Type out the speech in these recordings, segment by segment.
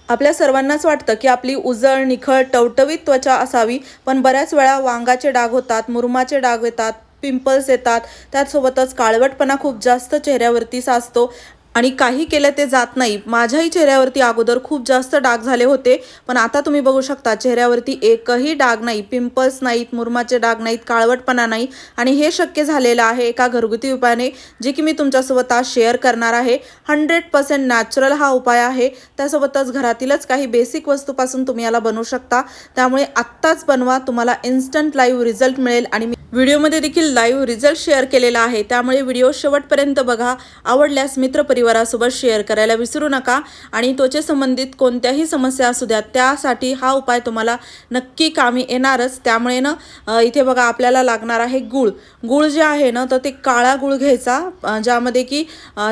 आपल्या सर्वांनाच वाटतं की आपली उजळ, निखळ, टवटवीत त्वचा असावी, पण बऱ्याच वेळा वांगाचे डाग होतात, मुरुमाचे डाग येतात, पिंपल्स येतात. त्याचसोबतच काळवटपणा खूप जास्त चेहऱ्यावरती साचतो आणि काही केलं ते जात नाही. माझ्याही चेहऱ्यावरती अगोदर खूप जास्त डाग झाले होते, पण आता तुम्ही बघू शकता चेहऱ्यावरती एकही डाग नाही, पिंपल्स नाहीत, मुरुमाचे डाग नाहीत, काळवटपणा नाही. आणि हे शक्य झालेलं आहे एका घरगुती उपायाने, जे की मी तुमच्यासोबत आज शेअर करणार आहे. 100% नॅचरल हा उपाय आहे. त्यासोबतच घरातीलच काही बेसिक वस्तूपासून तुम्ही याला बनवू शकता. त्यामुळे आत्ताच बनवा, तुम्हाला इन्स्टंट लाईव्ह रिझल्ट मिळेल. आणि व्हिडिओमध्ये देखील लाईव्ह रिझल्ट शेअर केलेला आहे, त्यामुळे व्हिडिओ शेवटपर्यंत बघा. आवडल्यास मित्रपरिवारासोबत शेअर करायला विसरू नका. आणि त्वचेसंबंधित कोणत्याही समस्या असू द्या, त्यासाठी हा उपाय तुम्हाला नक्की कामी येणारच. त्यामुळे ना इथे बघा आपल्याला लागणार आहे गूळ. गूळ जे आहे ना तर ते काळा गूळ घ्यायचा, ज्यामध्ये की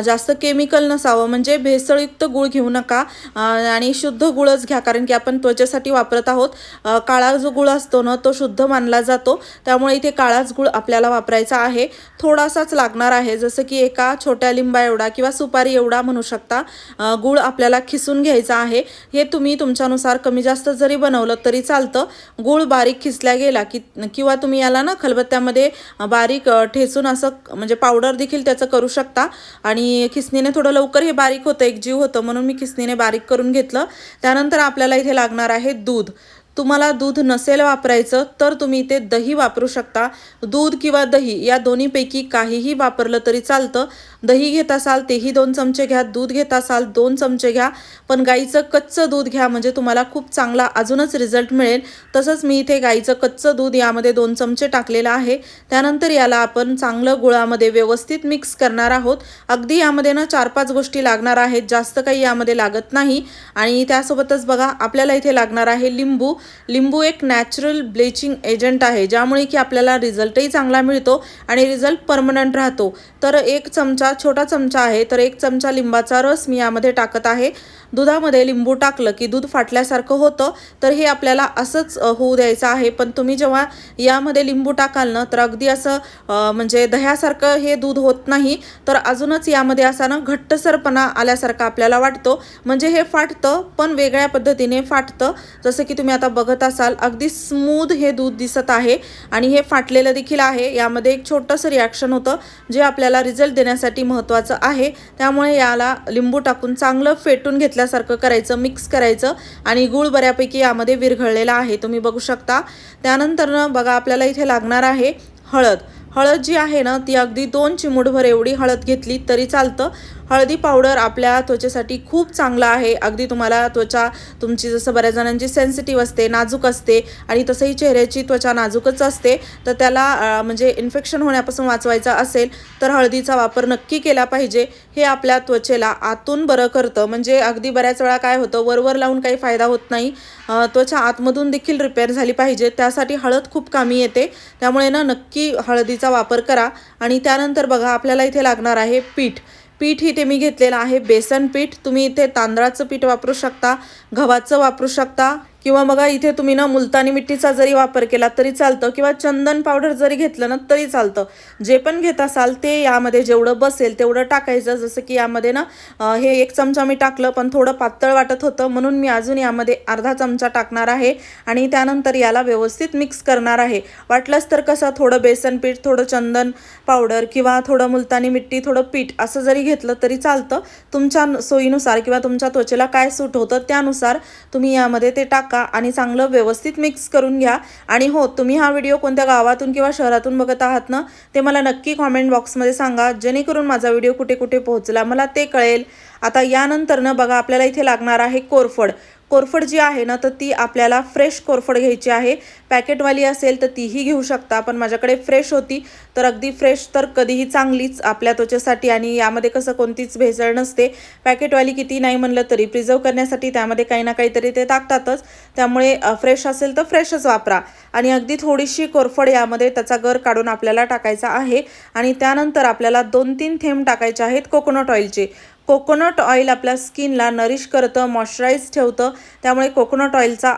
जास्त केमिकल नसावं, म्हणजे भेसळयुक्त गूळ घेऊ नका. आणि शुद्ध गूळच घ्या, कारण की आपण त्वचेसाठी वापरत आहोत. काळा जो गूळ असतो ना तो शुद्ध मानला जातो, त्यामुळे इथे काळाच गूळ आपल्याला वापरायचा आहे. थोडासाच लागणार आहे, जसं की एका छोट्या लिंबा एवढा किंवा सुपारी एवढा म्हणू शकता. गूळ आपल्याला खिसून घ्यायचा आहे. हे तुम्ही तुमच्यानुसार कमी जास्त जरी बनवलं तरी चालतं. गूळ बारीक खिसल्या गेला की किंवा तुम्ही याला ना खलबत्त्यामध्ये बारीक ठेचून असं म्हणजे पावडर देखील त्याचं करू शकता. आणि खिसणीने थोडं लवकर हे बारीक होतं, एक जीव होतं, म्हणून मी खिसणीने बारीक करून घेतलं. त्यानंतर आपल्याला इथे लागणार आहे दूध. तुम्हाला दूध नसेल वापरायचं तर तुम्ही इथे दही वापरू शकता. दूध किंवा दही या दोन्हीपैकी काहीही वापरलं तरी चालतं. दही घेत असाल तेही 2 चमचे घ्या, दूध घेत असाल 2 चमचे घ्या, पण गाईचं कच्चं दूध घ्या, म्हणजे तुम्हाला खूप चांगला अजूनच रिझल्ट मिळेल. तसंच मी इथे गाईचं कच्चं दूध यामध्ये 2 चमचे टाकलेलं आहे. त्यानंतर याला आपण चांगलं गुळामध्ये व्यवस्थित मिक्स करणार आहोत. अगदी यामध्ये ना 4-5 गोष्टी लागणार आहेत, जास्त काही यामध्ये लागत नाही. आणि त्यासोबतच बघा आपल्याला इथे लागणार आहे लिंबू. लिंबू एक नॅचरल ब्लिचिंग एजंट आहे, ज्यामुळे की आपल्याला रिझल्टही चांगला मिळतो आणि रिझल्ट परमनंट राहतो. तर 1 चमचा, छोटा चमचा आहे, तर 1 चमचा लिंबाचा रस मी यामध्ये टाकत आहे. दुधामध्ये लिंबू टाकलं की दूध फाटल्यासारखं होतं, तर हे आपल्याला असंच होऊ द्यायचं आहे. पण तुम्ही जेव्हा यामध्ये लिंबू टाकाल ना तर अगदी असं म्हणजे दह्यासारखं हे दूध होत नाही, तर अजूनच यामध्ये असा ना घट्टसरपणा आल्यासारखं आपल्याला वाटतो. म्हणजे हे फाटतं, पण वेगळ्या पद्धतीने फाटतं. जसं की तुम्ही आता बघत असाल अगदी स्मूथ हे दूध दिसत आहे आणि हे फाटलेलं देखील आहे. यामध्ये एक छोटंसं रिॲक्शन होतं, जे आपल्याला रिझल्ट देण्यासाठी महत्त्वाचं आहे. त्यामुळे याला लिंबू टाकून चांगलं फेटून घेतल्यासारखं करायचं, मिक्स करायचं. आणि गूळ बऱ्यापैकी यामध्ये विरघळलेला आहे, तुम्ही बघू शकता. त्यानंतर ना बघा आपल्याला इथे लागणार आहे हळद. हळद जी आहे ना ती अगदी 2 चिमूटभर एवढी हळद घेतली तरी चालतं. हळदी पावडर आपल्या त्वचेसाठी खूप चांगला आहे. अगदी तुम्हाला त्वचा तुमची जसं बऱ्याच जणांची सेन्सिटिव्ह असते, नाजूक असते, आणि तसंही चेहऱ्याची त्वचा नाजूकच असते, तर त्याला म्हणजे इन्फेक्शन होण्यापासून वाचवायचं असेल तर हळदीचा वापर नक्की केला पाहिजे. हे आपल्या त्वचेला आतून बरं करतं. म्हणजे अगदी बऱ्याच वेळा काय होतं, वरवर लावून काही फायदा होत नाही, त्वचा आतमधून देखील रिपेअर झाली पाहिजे, त्यासाठी हळद खूप कामी येते. त्यामुळे ना नक्की हळदीचा वापर करा. आणि त्यानंतर बघा आपल्याला इथे लागणार आहे पीठ. पीठ इथे मी घेतलेलं आहे बेसन पीठ. तुम्ही इथे तांदळाचं पीठ वापरू शकता, गव्हाचं वापरू शकता, किंवा बघा इथे तुम्ही ना मुलतानी मिट्टीचा जरी वापर केला तरी चालतं, किंवा चंदन पावडर जरी घेतलं ना तरी चालतं. जे पण घेत असाल ते यामध्ये जेवढं बसेल तेवढं टाकायचं. जसं की यामध्ये ना हे 1 चमचा मी टाकलं, पण थोडं पातळ वाटत होतं, म्हणून मी अजून यामध्ये अर्धा चमचा टाकणार आहे. आणि त्यानंतर याला व्यवस्थित मिक्स करणार आहे. वाटलंच तर कसं थोडं बेसन पीठ, थोडं चंदन पावडर किंवा थोडं मुलतानी मिट्टी, थोडं पीठ असं जरी घेतलं तरी चालतं. तुमच्या सोयीनुसार किंवा तुमच्या त्वचेला काय सूट होतं त्यानुसार तुम्ही यामध्ये ते टाका आणि चांगलं व्यवस्थित मिक्स करून घ्या. आणि हो, तुम्ही हा व्हिडिओ कोणत्या गावातून किंवा शहरातून बघत आहात ना ते मला नक्की कॉमेंट बॉक्समध्ये सांगा, जेणेकरून माझा व्हिडिओ कुठे कुठे पोहोचला मला ते कळेल. आता यानंतर ना बघा आपल्याला इथे लागणार आहे कोरफड. कोरफड जी आहे ना तर ती आपल्याला फ्रेश कोरफड घ्यायची आहे. पॅकेटवाली असेल तर तीही घेऊ शकता, पण माझ्याकडे फ्रेश होती, तर अगदी फ्रेश तर कधीही चांगलीच आपल्या त्वचेसाठी. आणि यामध्ये कसं कोणतीच भेसळ नसते. पॅकेटवाली किती नाही म्हणलं तरी प्रिझर्व करण्यासाठी त्यामध्ये काही ना काहीतरी ते टाकतातच, त्यामुळे फ्रेश असेल तर फ्रेशच वापरा. आणि अगदी थोडीशी कोरफड यामध्ये त्याचा गर काढून आपल्याला टाकायचा आहे. आणि त्यानंतर आपल्याला 2-3 थेंब टाकायचे आहेत कोकोनट ऑइलचे. कोकोनट ऑइल आपल्या स्किनला नरिश करतं, मॉइश्चराईज ठेवतं, त्यामुळे कोकोनट ऑइलचा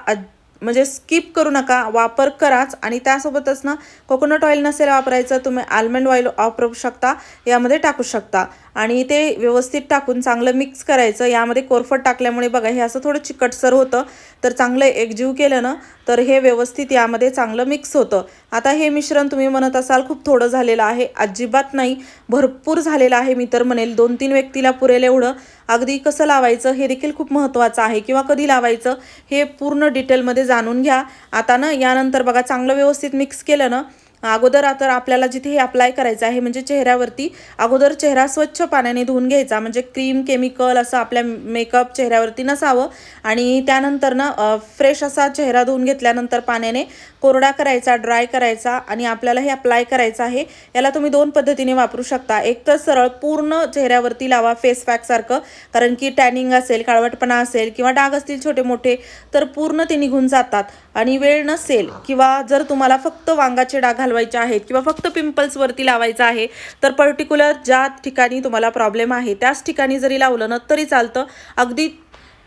म्हणजे स्किप करू नका, वापर कराच. आणि त्यासोबतच ना कोकोनट ऑइल नसेल वापरायचं तुम्ही आल्मंड ऑइल वापरू शकता, यामध्ये टाकू शकता. आणि ते व्यवस्थित टाकून चांगलं मिक्स करायचं. यामध्ये कोरफड टाकल्यामुळे बघा हे असं थोडं चिकटसर होतं, तर चांगलं एकजीव केलं ना तर हे व्यवस्थित यामध्ये चांगलं मिक्स होतं. आता हे मिश्रण तुम्ही म्हणत असाल खूप थोडं झालेलं आहे. अजिबात नाही, भरपूर झालेलं आहे. मी तर म्हणेल 2-3 व्यक्तीला पुरेल एवढं. अगदी कसं लावायचं हे देखील खूप महत्त्वाचं आहे, किंवा कधी लावायचं हे पूर्ण डिटेलमध्ये जाणून घ्या. आता ना यानंतर बघा चांगलं व्यवस्थित मिक्स केलं ना, अगोदर आता आपल्याला जिथे हे अप्लाय करायचं आहे म्हणजे चेहऱ्यावरती, अगोदर चेहरा स्वच्छ पाण्याने धुवून घ्यायचा. म्हणजे क्रीम केमिकल असं आपल्या मेकअप चेहऱ्यावरती नसावं. आणि त्यानंतर ना फ्रेश असा चेहरा धुवून घेतल्यानंतर पाण्याने कोरडा करायचा, ड्राय करायचा आणि आपल्याला हे अप्लाय करायचं आहे. याला तुम्ही 2 पद्धतीने वापरू शकता. एक तर सरळ पूर्ण चेहऱ्यावरती लावा फेस पॅकसारखं, कारण की टॅनिंग असेल, काळवटपणा असेल किंवा डाग असतील छोटे मोठे तर पूर्ण ते निघून जातात. आणि वेळ नसेल किंवा जर तुम्हाला फक्त वांगाचे डाग घालवायचे आहेत किंवा फक्त पिंपल्सवरती लावायचं आहे, तर पर्टिक्युलर ज्या ठिकाणी तुम्हाला प्रॉब्लेम आहे त्याच ठिकाणी जरी लावलं ना तरी चालतं. अगदी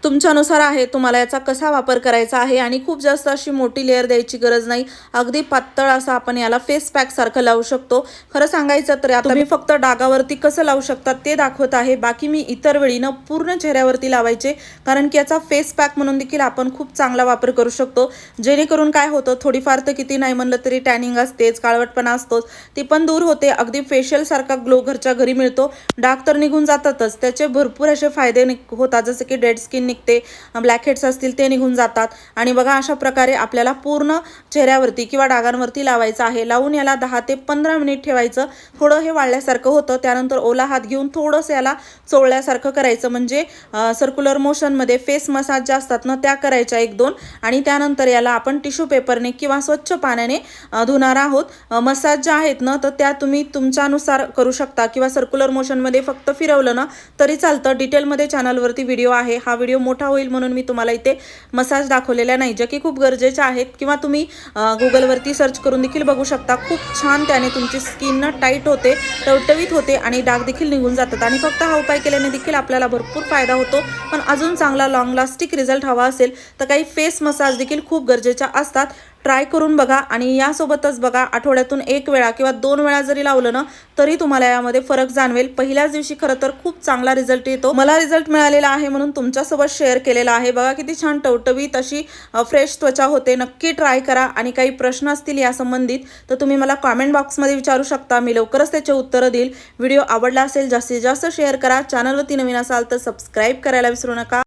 तुमच्यानुसार आहे तुम्हाला याचा कसा वापर करायचा आहे. आणि खूप जास्त अशी मोठी लेअर द्यायची गरज नाही. अगदी पातळ असं आपण याला फेस पॅक सारखं लावू शकतो. खरं सांगायचं तर आता मी फक्त डागावरती कसं लावू शकतात ते दाखवत आहे. बाकी मी इतर वेळी ना पूर्ण चेहऱ्यावरती लावायचे, कारण की याचा फेस पॅक म्हणून देखील आपण खूप चांगला वापर करू शकतो. जेणेकरून काय होतं, थोडीफार तर किती नाही म्हणलं तरी टॅनिंग असतेच, काळवटपणा असतोच, ती पण दूर होते. अगदी फेशियल सारखा ग्लो घरच्या घरी मिळतो. डाग तर निघून जातातच, त्याचे भरपूर असे फायदे होतात, जसे की डेड स्किन निघते, ब्लॅक हेड्स असतील ते निघून जातात. आणि बघा अशा प्रकारे आपल्याला पूर्ण चेहऱ्यावरती किंवा डागांवरती लावायचं आहे. लावून याला 10 ते 15 मिनिट ठेवायचं. थोडं हे वाळल्यासारखं होतं, त्यानंतर ओला हात घेऊन थोडंसं याला चोळल्यासारखं करायचं. म्हणजे सर्क्युलर मोशनमध्ये फेस मसाज ज्या असतात ना त्या करायच्या 1-2. आणि त्यानंतर याला आपण टिश्यू पेपरने किंवा स्वच्छ पाण्याने धुणार आहोत. मसाज ज्या आहेत ना तर त्या तुम्ही तुमच्यानुसार करू शकता, किंवा सर्क्युलर मोशनमध्ये फक्त फिरवलं ना तरी चालतं. डिटेलमध्ये चॅनलवरती व्हिडिओ आहे. हा व्हिडिओ मोठा होईल म्हणून मी तुम्हाला इथे मसाज दाखवलेल्या नाही, ज्या की खूप गरजेच्या आहेत. किंवा तुम्ही गुगलवरती सर्च करून देखील बघू शकता. खूप छान त्याने तुमची स्किन ना टाईट होते, टवटवीत होते आणि डाग देखील निघून जातात. आणि फक्त हा उपाय केल्याने देखील आपल्याला भरपूर फायदा होतो. पण अजून चांगला लॉंग लास्टिक रिझल्ट हवा असेल तर काही फेस मसाज देखील खूप गरजेच्या असतात. ट्राय करून बघा. आणि यासोबतच बघा आठवड्यातून 1 वेळा किंवा 2 वेळा जरी लावलं ना तरी तुम्हाला यामध्ये फरक जाणवेल. पहिल्याच दिवशी खरं तर खूप चांगला रिझल्ट येतो. मला रिझल्ट मिळालेला आहे म्हणून तुमच्यासोबत शेअर केलेला आहे. बघा किती छान टवटवीत अशी फ्रेश त्वचा होते. नक्की ट्राय करा. आणि काही प्रश्न असतील या संबंधित तर तुम्ही मला कॉमेंट बॉक्समध्ये विचारू शकता. मी लवकरच त्याचे उत्तरं देईल. व्हिडिओ आवडला असेल जास्तीत जास्त शेअर करा. चॅनलवरती नवीन असाल तर सबस्क्राईब करायला विसरू नका.